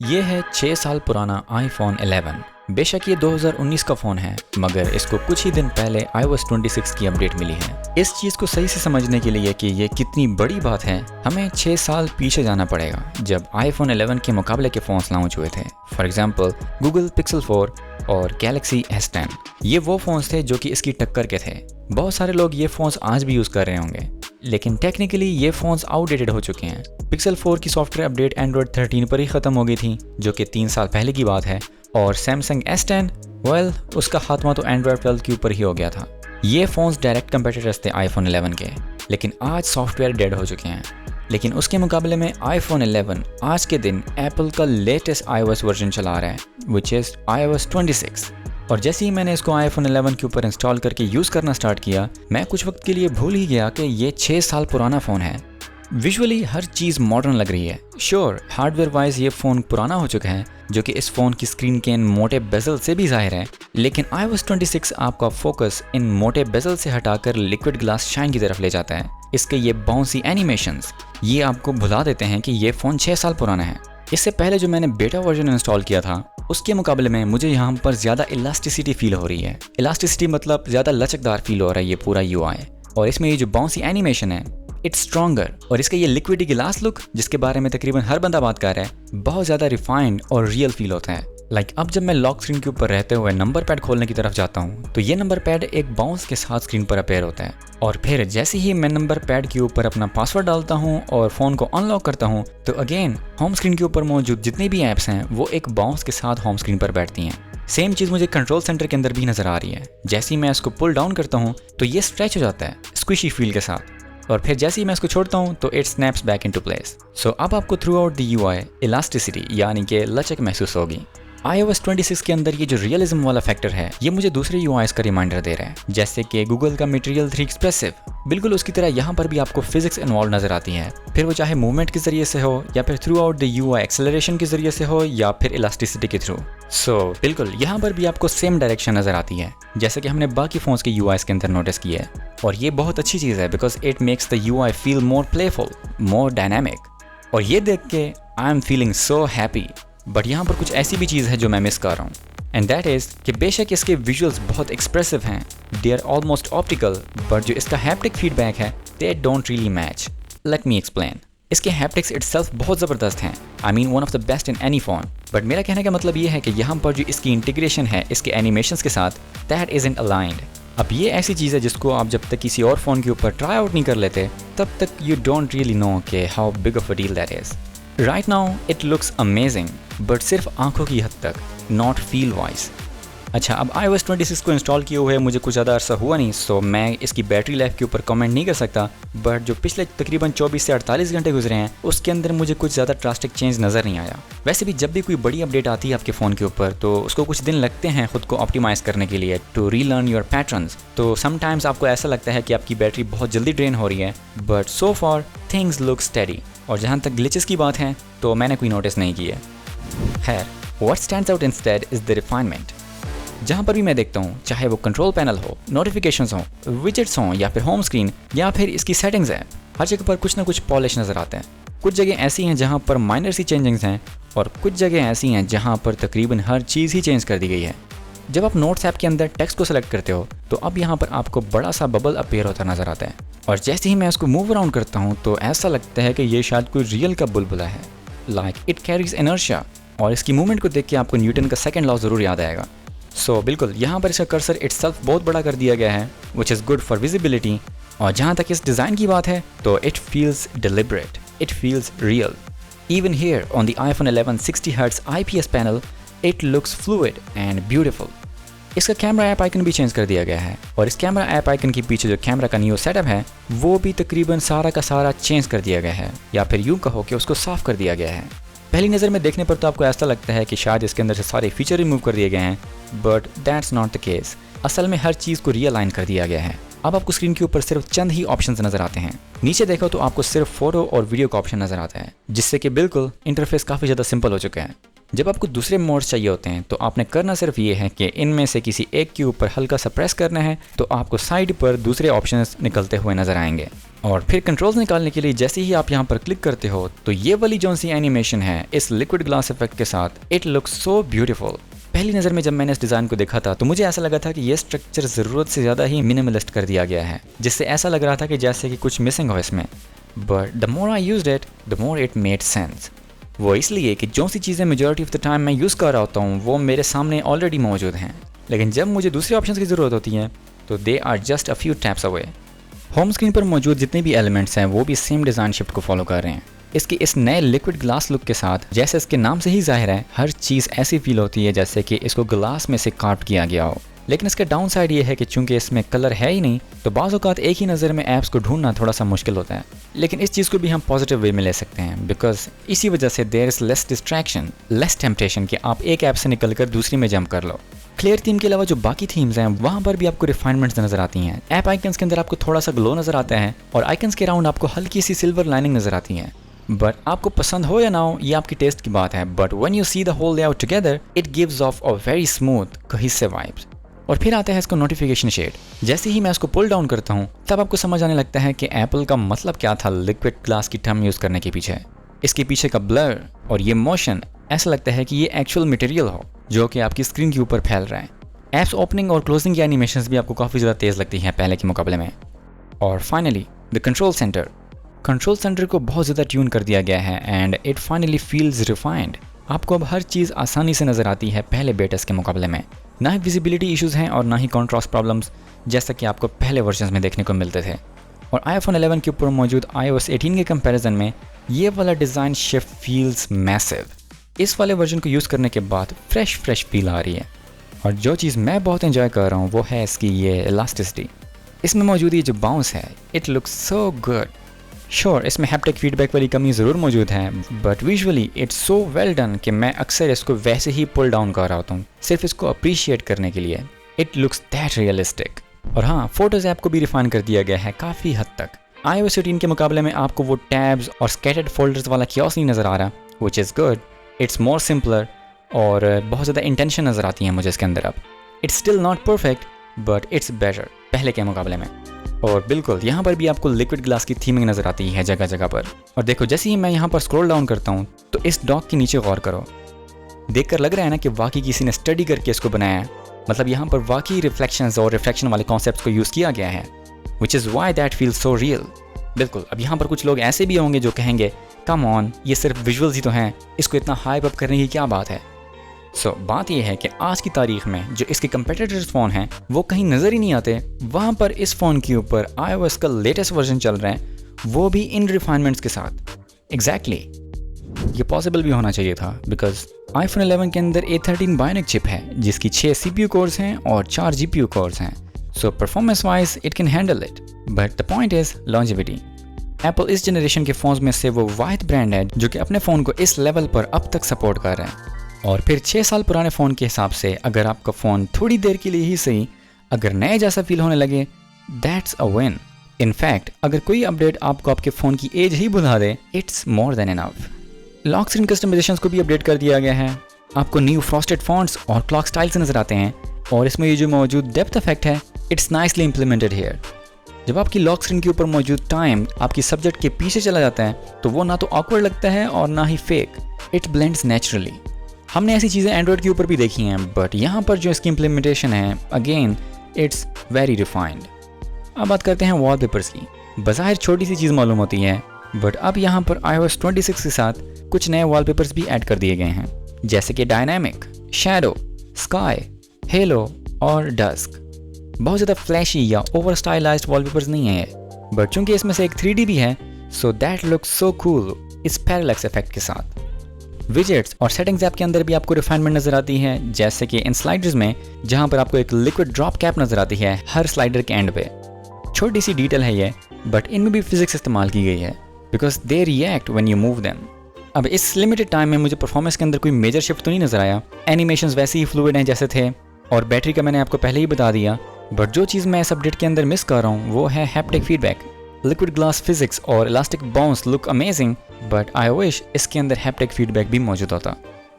ये है 6 साल पुराना iPhone 11। बेशक ये 2019 का फ़ोन है, मगर इसको कुछ ही दिन पहले iOS 26 की अपडेट मिली है। इस चीज़ को सही से समझने के लिए कि ये कितनी बड़ी बात है, हमें 6 साल पीछे जाना पड़ेगा, जब iPhone 11 के मुकाबले के फ़ोन्स लॉन्च हुए थे। फॉर एग्जाम्पल Google Pixel 4 और Galaxy S10। ये वो फ़ोन्स थे जो कि इसकी टक्कर के थे। बहुत सारे लोग ये फ़ोन्स आज भी यूज़ कर रहे होंगे, लेकिन टेक्निकली ये फ़ोन्स आउटडेटेड हो चुके हैं। पिक्सल 4 की सॉफ्टवेयर अपडेट Android 13 पर ही ख़त्म हो गई थी, जो कि 3 साल पहले की बात है, और Samsung S10 उसका खात्मा तो Android 12 के ऊपर ही हो गया था। ये फ़ोन्स डायरेक्ट कंपेटिटर्स थे iPhone 11 के, लेकिन आज सॉफ्टवेयर डेड हो चुके हैं। लेकिन उसके मुकाबले में iPhone 11 आज के दिन एप्पल का लेटेस्ट iOS वर्जन चला रहा है, विच इज़ iOS 26। और जैसे ही मैंने इसको iPhone 11 के ऊपर इंस्टॉल करके यूज़ करना स्टार्ट किया, मैं कुछ वक्त के लिए भूल ही गया कि ये 6 साल पुराना फ़ोन है। विजुअली हर चीज़ मॉडर्न लग रही है। श्योर, हार्डवेयर वाइज ये फ़ोन पुराना हो चुका है, जो कि इस फ़ोन की स्क्रीन के इन मोटे बेजल से भी जाहिर है, लेकिन iOS 26 आपका फोकस इन मोटे बेजल से हटाकर लिक्विड ग्लास शाइन की तरफ ले जाता है। इसके ये बाउंसी एनिमेशंस ये आपको भुला देते हैं कि ये फ़ोन 6 साल पुराना है। इससे पहले जो मैंने बेटा वर्जन इंस्टॉल किया था, उसके मुकाबले में मुझे यहाँ पर ज़्यादा इलास्टिसिटी फील हो रही है। इलास्टिसिटी मतलब ज़्यादा लचकदार फील हो रहा है ये पूरा UI, और इसमें ये जो बाउंसी एनिमेशन है इट्स स्ट्रॉन्गर, और इसका ये लिक्विड ग्लास लुक जिसके बारे में तकरीबन हर बंदा बात कर रहा है, बहुत ज़्यादा रिफाइंड और रियल फील होता है। अब जब मैं लॉक स्क्रीन के ऊपर रहते हुए नंबर पैड खोलने की तरफ जाता हूँ, तो ये नंबर पैड एक बाउंस के साथ स्क्रीन पर अपेयर होता है, और फिर जैसे ही मैं नंबर पैड के ऊपर अपना पासवर्ड डालता हूँ और फ़ोन को अनलॉक करता हूँ, तो अगेन होम स्क्रीन के ऊपर मौजूद जितनी भी ऐप्स हैं वो एक बाउंस के साथ होम स्क्रीन पर बैठती हैं। सेम चीज़ मुझे कंट्रोल सेंटर के अंदर भी नज़र आ रही है। जैसे ही मैं इसको पुल डाउन करता हूँ तो ये स्ट्रेच हो जाता है स्क्विशी फील के साथ, और फिर जैसे ही मैं इसको छोड़ता हूँ तो it snaps back into place. So अब आपको throughout the UI elasticity यानी कि लचक महसूस होगी। iOS 26 के अंदर ये जो रियलिज्म वाला फैक्टर है, ये मुझे दूसरे UIs का रिमाइंडर दे रहा है, जैसे कि गूगल का Material 3 एक्सप्रेसिव। बिल्कुल उसकी तरह यहाँ पर भी आपको फिजिक्स इन्वॉल्व नजर आती है, फिर वो चाहे मूवमेंट के जरिए से हो, या फिर through out the UI acceleration के जरिए से हो, या फिर इलास्टिसिटी के थ्रू। सो बिल्कुल यहाँ पर भी आपको सेम डायरेक्शन नजर आती है, जैसे कि हमने बाकी फोन्स के UIs के अंदर नोटिस किया है। और ये बहुत अच्छी चीज़ है, because it makes the UI feel more playful, more dynamic. और ये देख के I am feeling so happy. But यहाँ पर कुछ ऐसी भी चीज़ है जो मैं मिस कर रहा हूँ, एंड दैट इज़ कि बेशक इसके विजुअल्स बहुत एक्सप्रेसिव हैं, they are almost optical, but जो इसका हैप्टिक फीडबैक है they don't really match. Let me explain. इसके हैप्टिक्स इटसेल्फ बहुत ज़बरदस्त हैं, I mean one of the best in any phone. But मेरा कहने का मतलब ये है कि यहाँ पर जो इसकी इंटीग्रेशन है इसके एनिमेशंस के साथ, दैट इज़न्ट अलाइंड। अब ये ऐसी चीज़ है जिसको आप जब तक किसी और फ़ोन के ऊपर ट्राई आउट नहीं कर लेते, तब तक यू डोंट रियली नो कि how big of a deal that is. Right now it looks amazing, but सिर्फ आंखों की हद तक, नॉट फील वाइज। अच्छा, अब iOS 26 को इंस्टॉल किए हुए मुझे कुछ ज़्यादा अरसा हुआ नहीं, सो मैं इसकी बैटरी लाइफ के ऊपर कमेंट नहीं कर सकता, बट जो पिछले तकरीबन 24 से 48 घंटे गुजरे हैं उसके अंदर मुझे कुछ ज़्यादा ड्रास्टिक चेंज नज़र नहीं आया। वैसे भी जब भी कोई बड़ी अपडेट आती है आपके फ़ोन के ऊपर, तो उसको कुछ दिन लगते हैं खुद को ऑप्टिमाइज़ करने के लिए, टू रीलर्न योर पैटर्न्स। तो समटाइम्स आपको ऐसा लगता है कि आपकी बैटरी बहुत जल्दी ड्रेन हो रही है, but so for things look steady. और जहाँ तक ग्लिचेस की बात है तो मैंने कोई नोटिस नहीं की है। खैर, what stands out instead is the refinement. जहाँ पर भी मैं देखता हूँ, चाहे वो कंट्रोल पैनल हो, नोटिफिकेशंस हो, विजेट्स हों, या फिर होम स्क्रीन, या फिर इसकी सेटिंग्स हैं, हर जगह पर कुछ ना कुछ पॉलिश नज़र आते हैं। कुछ जगह ऐसी हैं जहाँ पर माइनर सी चेंजिंग्स हैं, और कुछ जगह ऐसी हैं जहाँ पर तकरीबन हर चीज़ ही चेंज कर दी गई है। जब आप नोट्स ऐप के अंदर टेक्स्ट को सेलेक्ट करते हो, तो अब यहाँ पर आपको बड़ा सा बबल अपीयर होता नज़र आता है, और जैसे ही मैं इसको मूव अराउंड करता हूँ तो ऐसा लगता है कि ये शायद कोई रियल का बुलबुला है, लाइक इट कैरीज इनर्शिया। और इसकी मूवमेंट को देख के आपको न्यूटन का सेकंड लॉ ज़रूर याद आएगा। सो बिल्कुल यहाँ पर इसका कर्सर इटसेल्फ बहुत बड़ा कर दिया गया है, which is good for visibility. और जहाँ तक इस डिज़ाइन की बात है तो it feels deliberate, it feels real. Even here on the iPhone 11 60 Hz IPS panel, it looks fluid and beautiful. इसका कैमरा ऐप आइकन भी चेंज कर दिया गया है, और इस कैमरा ऐप आइकन के पीछे जो कैमरा का न्यू सेटअप है वो भी तकरीबन सारा का सारा चेंज कर दिया गया है, या फिर यूँ कहो कि उसको साफ़ कर दिया गया है। पहली नज़र में देखने पर तो आपको ऐसा लगता है कि शायद इसके अंदर से सारे फीचर रिमूव कर दिए गए हैं, but that's not the case. असल में हर चीज़ को रीअलाइन कर दिया गया है। अब आपको स्क्रीन के ऊपर सिर्फ चंद ही ऑप्शंस नज़र आते हैं। नीचे देखो तो आपको सिर्फ फोटो और वीडियो का ऑप्शन नज़र आता है, जिससे कि बिल्कुल इंटरफेस काफ़ी ज़्यादा सिंपल हो चुका है। जब आपको दूसरे मोड्स चाहिए होते हैं तो आपने करना सिर्फ ये है कि इनमें से किसी एक के ऊपर हल्का सा प्रेस करना है तो आपको साइड पर दूसरे ऑप्शंस निकलते हुए नजर आएंगे। और फिर कंट्रोल्स निकालने के लिए जैसे ही आप यहाँ पर क्लिक करते हो तो ये वाली जो सी एनिमेशन है इस लिक्विड ग्लास इफेक्ट के साथ, इट लुक्स सो ब्यूटीफुल। पहली नज़र में जब मैंने इस डिज़ाइन को देखा था तो मुझे ऐसा लगा था कि ये स्ट्रक्चर ज़रूरत से ज़्यादा ही मिनिमलिस्ट कर दिया गया है, जिससे ऐसा लग रहा था कि जैसे कि कुछ मिसिंग हो इसमें। But the more I used it the more it made sense. वो इसलिए कि जो सी चीज़ें मेजॉरिटी ऑफ द टाइम मैं यूज़ कर रहा होता हूँ वो मेरे सामने ऑलरेडी मौजूद हैं, लेकिन जब मुझे दूसरे ऑप्शन की ज़रूरत होती है तो they are just a few taps away. Home screen पर मौजूद जितने भी एलिमेंट्स हैं वो भी सेम डिज़ाइन शिफ्ट को फॉलो कर रहे हैं। इसके इस नए लिक्विड ग्लास लुक के साथ, जैसे इसके नाम से ही जाहिर है, हर चीज़ ऐसी फील होती है जैसे कि इसको ग्लास में से कार्व किया गया हो। लेकिन इसका डाउन साइड ये है कि चूंकि इसमें कलर है ही नहीं तो बाज़ औक़ात एक ही नज़र में ऐप्स को ढूंढना थोड़ा सा मुश्किल होता है। लेकिन इस चीज़ को भी हम पॉजिटिव वे में ले सकते हैं, बिकॉज इसी वजह से there is less distraction, less temptation कि आप एक ऐप से निकल कर दूसरी में जंप कर लो। क्लियर थीम के अलावा जो बाकी थीम्स हैं वहाँ पर भी आपको रिफाइनमेंट्स नजर आती हैं। ऐप आइकन्स के अंदर आपको थोड़ा सा ग्लो नजर आता है और आइकन्स के अराउंड आपको हल्की सी सिल्वर लाइनिंग नजर आती है। बट आपको पसंद हो या ना हो ये आपकी टेस्ट की बात है, but when you see the whole layout together it gives off a very smooth cohesive vibes. और फिर आता है इसको नोटिफिकेशन शेड। जैसे ही मैं इसको पुल डाउन करता हूँ तब आपको समझ आने लगता है कि एप्पल का मतलब क्या था लिक्विड ग्लास की टर्म यूज़ करने के पीछे। इसके पीछे का ब्लर और ये मोशन ऐसा लगता है कि ये एक्चुअल मटेरियल हो जो कि आपकी स्क्रीन के ऊपर फैल रहा है। ऐप्स ओपनिंग और क्लोजिंग की एनिमेशंस भी आपको काफ़ी ज़्यादा तेज़ लगती हैं पहले के मुकाबले में। और finally the control centre. Control centre को बहुत ज़्यादा ट्यून कर दिया गया है and it finally feels refined. आपको अब हर चीज़ आसानी से नज़र आती है पहले बेटस के मुकाबले में। ना ही विजिबिलिटी इश्यूज़ हैं और ना ही कॉन्ट्रास्ट प्रॉब्लम्स जैसा कि आपको पहले वर्जन्स में देखने को मिलते थे। और iPhone 11 के ऊपर मौजूद iOS 18 के कंपैरिजन में ये वाला डिज़ाइन शिफ्ट फील्स मैसिव। इस वाले वर्जन को यूज़ करने के बाद फ्रेश फील आ रही है। और जो चीज़ मैं बहुत एंजॉय कर रहा हूँ वो है इसकी ये इलास्टिसिटी। इसमें मौजूद ये जो बाउंस है it looks so good. Sure इसमें हैप्टिक फीडबैक वाली कमी ज़रूर मौजूद है, but visually it's so well done कि मैं अक्सर इसको वैसे ही पुल डाउन कर रहा होता हूँ सिर्फ इसको अप्रिशिएट करने के लिए। It looks that realistic. और हाँ, फोटोज़ ऐप को भी रिफाइन कर दिया गया है काफ़ी हद तक। iOS 18 के मुकाबले में आपको वो टैब्स और स्कैटर्ड फोल्डर्स वाला कियोस्क नहीं नज़र आ रहा, which is good. It's more simpler और बहुत ज़्यादा इंटेंशन नज़र आती है मुझे इसके अंदर अब। It's still not perfect but it's better पहले के मुकाबले में। और बिल्कुल यहाँ पर भी आपको लिक्विड ग्लास की थीमिंग नज़र आती है जगह जगह पर। और देखो जैसे ही मैं यहाँ पर स्क्रॉल डाउन करता हूँ तो इस डॉग के नीचे गौर करो। देखकर लग रहा है ना कि वाकई किसी ने स्टडी करके इसको बनाया है। मतलब यहाँ पर वाकई रिफ्लेक्शंस और रिफ्लेक्शन वाले कॉन्सेप्ट्स को यूज़ किया गया है, which is why that feels so real. बिल्कुल, अब यहाँ पर कुछ लोग ऐसे भी होंगे जो कहेंगे कम ऑन, ये सिर्फ विजुअल्स ही तो हैं, इसको इतना हाइप अप करने की क्या बात है। बात यह है कि आज की तारीख में जो इसके कंपेटिटर्स फ़ोन हैं वो कहीं नज़र ही नहीं आते। वहाँ पर इस फ़ोन के ऊपर iOS का लेटेस्ट वर्जन चल रहा है, वो भी इन रिफाइनमेंट्स के साथ। एग्जैक्टली ये पॉसिबल भी होना चाहिए था, बिकॉज iPhone 11 के अंदर A13 बायोनिक चिप है जिसकी 6 CPU कोर्स हैं और 4 GPU कोर्स हैं। So performance wise it can handle it, but the point is longevity. Apple इस जनरेशन के फ़ोन्स में से वो वाहिद ब्रांड है जो कि अपने फ़ोन को इस लेवल पर अब तक सपोर्ट कर रहा है। और फिर 6 साल पुराने फ़ोन के हिसाब से अगर आपका फ़ोन थोड़ी देर के लिए ही सही अगर नए जैसा फील होने लगे, दैट्स अ विन। इनफैक्ट अगर कोई अपडेट आपको आपके फ़ोन की एज ही बुला दे, it's more than enough. Lock screen customisations को भी अपडेट कर दिया गया है। आपको न्यू फ्रॉस्टेड फॉन्ट्स और क्लॉक स्टाइल्स नज़र आते हैं और इसमें ये जो मौजूद डेप्थ इफेक्ट है इट्स नाइसली इम्प्लीमेंटेड हियर। जब आपकी लॉक स्क्रीन के ऊपर मौजूद टाइम आपकी सब्जेक्ट के पीछे चला जाता है तो वो ना तो ऑकवर्ड लगता है और ना ही फेक, इट ब्लेंड्स नेचुरली। हमने ऐसी चीज़ें एंड्रॉयड के ऊपर भी देखी हैं, बट यहाँ पर जो इसकी इम्प्लीमेंटेशन है अगेन इट्स वेरी रिफाइंड। अब बात करते हैं वॉलपेपर्स की। बज़ाहिर छोटी सी चीज़ मालूम होती है, बट अब यहाँ पर iOS 26 के साथ कुछ नए वॉलपेपर्स भी ऐड कर दिए गए हैं, जैसे कि डायनामिक, शैडो, स्काई, हेलो और डस्क। बहुत ज़्यादा फ्लैशी या ओवर स्टाइलाइज्ड वॉलपेपर्स नहीं है, बट चूंकि इसमें से एक 3D भी है, so that looks so cool इस पैरालैक्स इफेक्ट के साथ। विजेट्स और सेटिंग्स ऐप के अंदर भी आपको रिफाइनमेंट नजर आती है, जैसे कि इन स्लाइडर्स में जहां पर आपको एक लिक्विड ड्रॉप कैप नजर आती है हर स्लाइडर के एंड पे। छोटी सी डिटेल है ये, बट इनमें भी फिजिक्स इस्तेमाल की गई है because they react when you move them. अब इस लिमिटेड टाइम में मुझे परफॉर्मेंस के अंदर कोई मेजर शिफ्ट तो नहीं नजर आया। एनिमेशंस वैसे ही फ्लूइड हैं जैसे थे और बैटरी का मैंने आपको पहले ही बता दिया, बट जो चीज़ मैं इस अपडेट के अंदर मिस कर रहा हूँ वो है haptic feedback. Liquid glass physics और elastic bounce look amazing, but I wish इसके अंदर हैप्टिक फीडबैक भी मौजूद होता।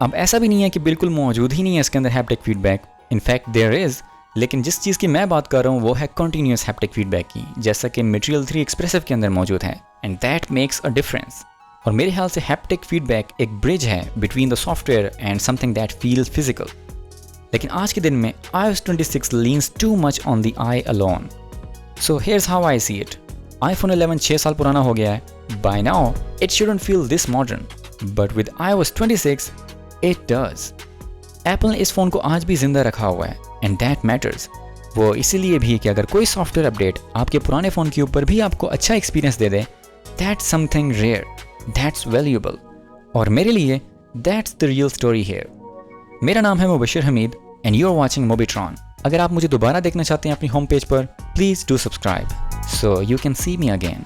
अब ऐसा भी नहीं है कि बिल्कुल मौजूद ही नहीं है इसके अंदर haptic feedback, in fact there is, लेकिन जिस चीज़ की मैं बात कर रहा हूँ वो है कंटिन्यूस हैप्टिक फीडबैक की, जैसा कि मटेरियल 3 एक्सप्रेसिव के अंदर मौजूद है, and that makes a difference. और मेरे ख्याल से हैप्टिक फीडबैक एक ब्रिज है between the software and something that feels physical. लेकिन आज के दिन में iOS 26 leans too much on the eye alone. So here's how I see it. iPhone 11 6 साल पुराना हो गया है. By now, it shouldn't feel this modern. But with iOS 26, it does. Apple ने इस फ़ोन को आज भी जिंदा रखा हुआ है, and that matters. वो इसीलिए भी कि अगर कोई सॉफ्टवेयर अपडेट आपके पुराने फ़ोन के ऊपर भी आपको अच्छा experience they they, that's something rare, that's valuable. और मेरे लिए that's the real story here. मेरा नाम है Mubashir Hameed and you are watching Mobitron. अगर आप मुझे दोबारा देखना चाहते हैं अपनी होम पेज पर, please do subscribe so you can see me again.